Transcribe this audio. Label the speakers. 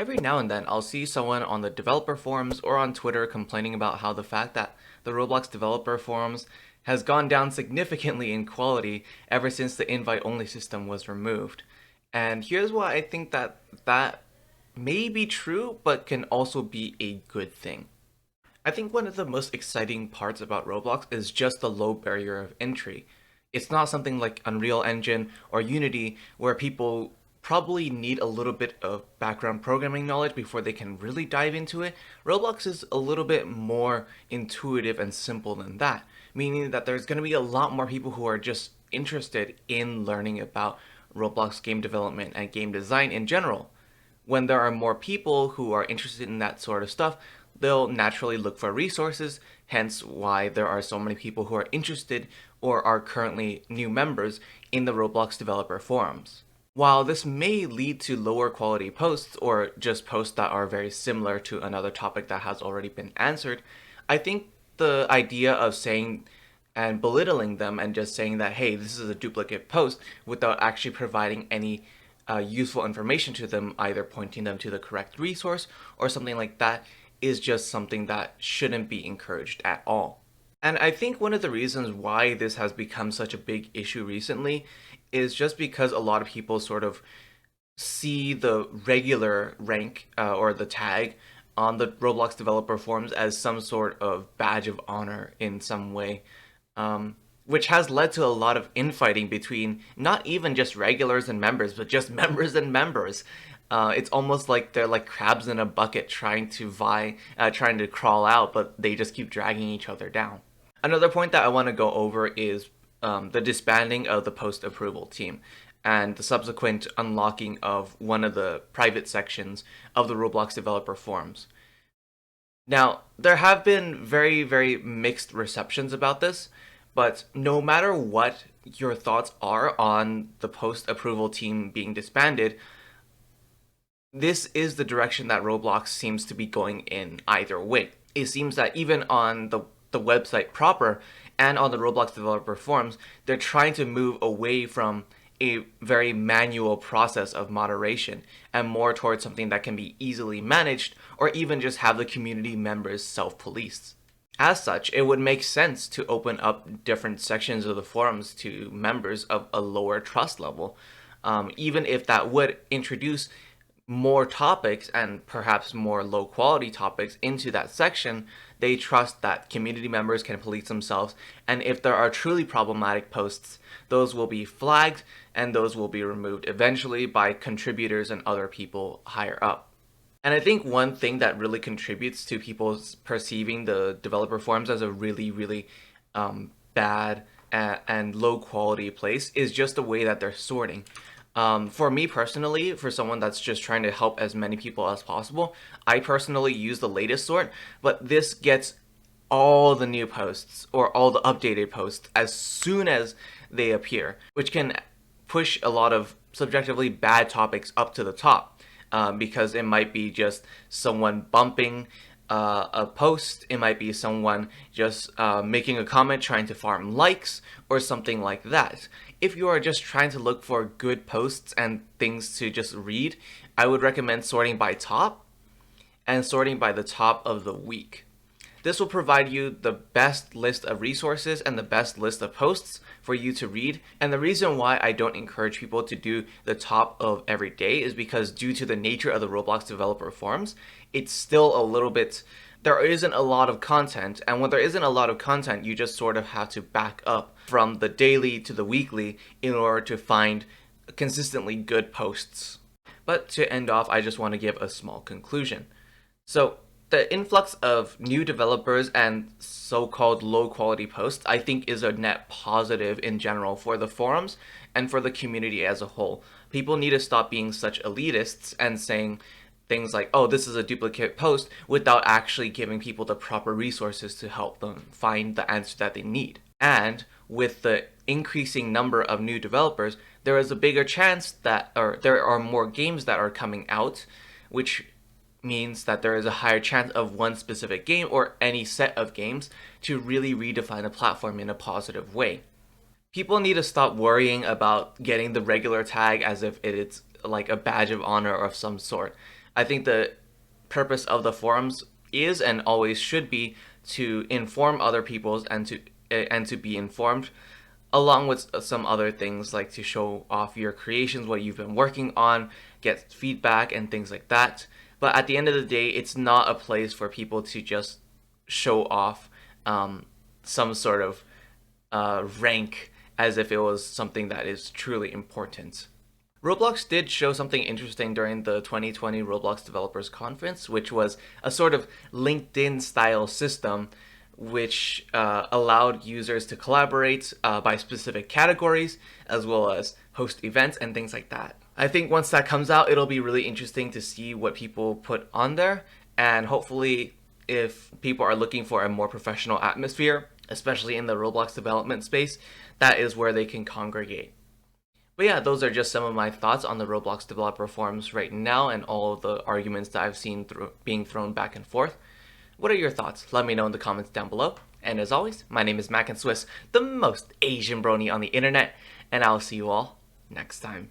Speaker 1: Every now and then, I'll see someone on the developer forums or on Twitter complaining about how the fact that the Roblox Developer Forums has gone down significantly in quality ever since the invite-only system was removed. And here's why I think that may be true, but can also be a good thing. I think one of the most exciting parts about Roblox is just the low barrier of entry. It's not something like Unreal Engine or Unity where people probably need a little bit of background programming knowledge before they can really dive into it. Roblox is a little bit more intuitive and simple than that, meaning that there's going to be a lot more people who are just interested in learning about Roblox game development and game design in general. When there are more people who are interested in that sort of stuff, they'll naturally look for resources, hence why there are so many people who are interested or are currently new members in the Roblox Developer Forums. While this may lead to lower quality posts or just posts that are very similar to another topic that has already been answered, I think the idea of saying and belittling them and just saying that, hey, this is a duplicate post without actually providing any useful information to them, either pointing them to the correct resource or something like that, is just something that shouldn't be encouraged at all. And I think one of the reasons why this has become such a big issue recently is just because a lot of people sort of see the regular rank or the tag on the Roblox developer forums as some sort of badge of honor in some way, which has led to a lot of infighting between not even just regulars and members, but just members and members. It's almost like they're like crabs in a bucket trying to trying to crawl out, but they just keep dragging each other down. Another point that I want to go over is the disbanding of the post-approval team and the subsequent unlocking of one of the private sections of the Roblox developer forums. Now, there have been very, very mixed receptions about this, but no matter what your thoughts are on the post-approval team being disbanded, this is the direction that Roblox seems to be going in either way. It seems that even on the website proper and on the Roblox developer forums, they're trying to move away from a very manual process of moderation and more towards something that can be easily managed or even just have the community members self-police. As such, it would make sense to open up different sections of the forums to members of a lower trust level, even if that would introduce more topics and perhaps more low quality topics into that section. They trust that community members can police themselves, and if there are truly problematic posts, those will be flagged and those will be removed eventually by contributors and other people higher up. And I think one thing that really contributes to people perceiving the developer forums as a really, really bad and low quality place is just the way that they're sorting. For me personally, for someone that's just trying to help as many people as possible, I personally use the latest sort, but this gets all the new posts or all the updated posts as soon as they appear, which can push a lot of subjectively bad topics up to the top, because it might be just someone bumping a post, it might be someone just making a comment trying to farm likes or something like that. If you are just trying to look for good posts and things to just read, I would recommend sorting by top and sorting by the top of the week. This will provide you the best list of resources and the best list of posts for you to read. And the reason why I don't encourage people to do the top of every day is because due to the nature of the Roblox developer forums, it's still a little bit, there isn't a lot of content. And when there isn't a lot of content, you just sort of have to back up from the daily to the weekly in order to find consistently good posts. But to end off, I just want to give a small conclusion. So the influx of new developers and so-called low-quality posts, I think, is a net positive in general for the forums and for the community as a whole. People need to stop being such elitists and saying things like, oh, this is a duplicate post, without actually giving people the proper resources to help them find the answer that they need. And with the increasing number of new developers, there is a bigger chance that, or there are more games that are coming out, which means that there is a higher chance of one specific game or any set of games to really redefine a platform in a positive way. People need to stop worrying about getting the regular tag as if it's like a badge of honor of some sort. I think the purpose of the forums is and always should be to inform other people and to be informed, along with some other things like to show off your creations, what you've been working on, get feedback and things like that. But at the end of the day, it's not a place for people to just show off some sort of rank as if it was something that is truly important. Roblox did show something interesting during the 2020 Roblox Developers Conference, which was a sort of LinkedIn style system which allowed users to collaborate by specific categories, as well as host events and things like that. I think once that comes out, it'll be really interesting to see what people put on there, and hopefully if people are looking for a more professional atmosphere, especially in the Roblox development space, that is where they can congregate. But yeah, those are just some of my thoughts on the Roblox Developer Forums right now and all of the arguments that I've seen being thrown back and forth. What are your thoughts? Let me know in the comments down below. And as always, my name is MacAndSwiss, the most Asian brony on the internet, and I'll see you all next time.